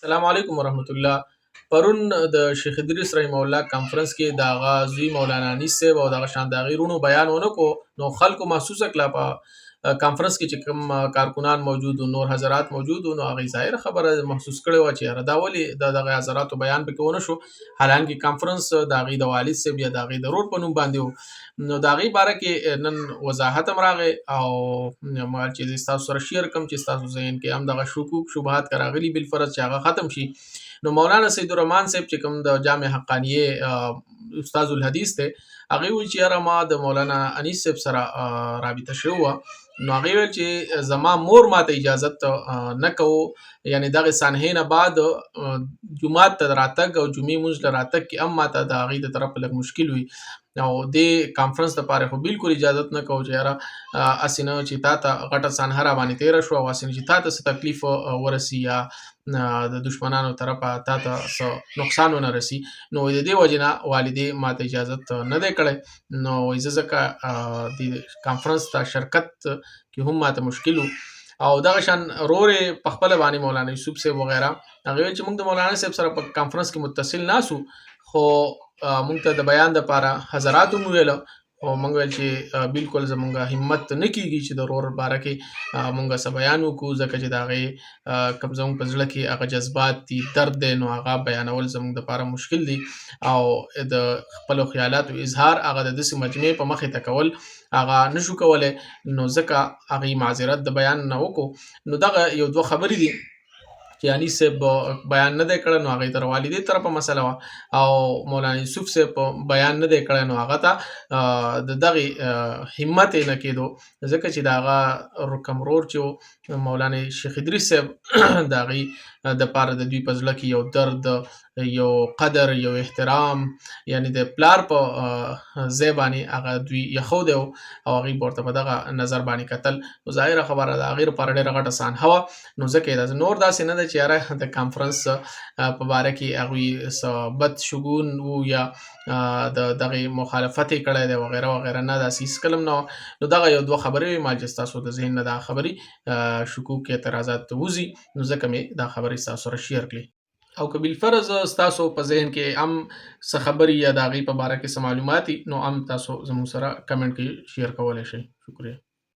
السلام علیکم ورحمت الله. پرون د شیخ ادریس رحم الله کانفرنس کې د هغه زوی مولانا انیس صاحب او دغه شان د هغې رونو بیان ونه کو، نو خلکو محسوسه کړه په کانفرنس کې چې کوم کارکنان موجود و، نور حضرات موجود و، نو هغې ظاهره خبره محسوس کړې وه چې یاره دا ولې د دغه حضراتو بیان پکې ونه شو، حالانکې کانفرنس د هغې د والد صاحب یا د هغې د رور په نوم باندې و. نو د هغې باره کې نن وضاحت هم راغی او ما چې ستاسو سره شیر کوم چې ستاسو ذهن کې هم دغه شکوک شبهات که راغلي بالفرض چې هغه ختم شي. نو مولانا سید الرحمن صاحب چې کوم د جامع حقانیه استاد الحدیث دی، هغې وویل چې یاره ما د مولانا انیس صاحب سره رابطه شوې وه، نو هغې ویل چې زما مور ماته اجازت نه کوو، یعنې دغې سانحې نه بعد جومات ته د راتګ او جمعې مونځ له راتګ کې هم ماته د هغې د طرفه لږ مشکل وي، او دې کانفرنس دپاره خو بالکل اجازت نه کوو چې یاره هسې نه چې تا ته غټه سانحه راباندې تېره شوه او هسې نه چې تا ته څه تکلیف ورسي یا د دشمنانو طرفه تا ته څه نقصان ونه رسي. نو د دې وجې نه والدې ماته اجازت نه دی کړی، نو وایي زه ځکه د کانفرنس ته شرکت کې هم ماته مشکل و. او دغه شان رور یې په خپله باندې مولانا یوسف صاحب وغیره هغې ویل چې موږ د مولانا صاحب سره په کانفرنس کې متصل ناست وو، خو موږ ته د بیان دپاره حضرات هم وویله، او موږ ویل چې بالکل زموږ همت نه کېږي چې د رور باره کې موږ څه بیان وکړو، ځکه چې د هغې کوم زموږ په زړه کې هغه جذبات دي، درد دی، نو هغه بیانول زموږ دپاره مشکل دي، او د خپلو خیالاتو اظهار هغه د داسې مجمع په مخې ته کول هغه نشو کولی، نو ځکه هغې معذرت د بیان نه وکړو. نو دغه یو دوه خبرې دي چې انیس صاحب بیان نه دی کړی، نو هغې ته د والدې طرفه مسله وه، او مولانا یوسف صاحب بیان نه دی کړی، نو هغه ته د دغې همت یې نه کېدو، ځکه چې د هغه کوم ورور چې و مولانا شیخ ادریس صاحب د هغې دپاره د دوی په زړه کې یو درد، یو قدر، یو احترام، یعنې د پلار په ځای باندې هغه دوی ایښودی و او هغوی به ورته په دغه نظر باندې کتل، نو ظاهره خبره د هغې لپاره ډېره غټه سانحه وه. نو ځکه یې نور داسې نه ده چې یاره د کانفرنس په باره کې هغوی څه بد شګون و یا د دغې مخالفت یې کړی دی وغیره وغیره، نه داسې هېڅکله هم نه وه. نو دغه یو دوه خبرې وې، ما چې ستاسو د ذهن نه دا خبرې شکوک اعتراضات وځي، نو ځکه مې دا خبرې ستاسو سره شیر کړې. او که بالفرض ستاسو په ذهن کې هم څه خبرې یا د هغې په باره کې څه معلومات وي، نو هم تاسو زموږ سره کمنټ کې شیر کولی شئ. شکریه.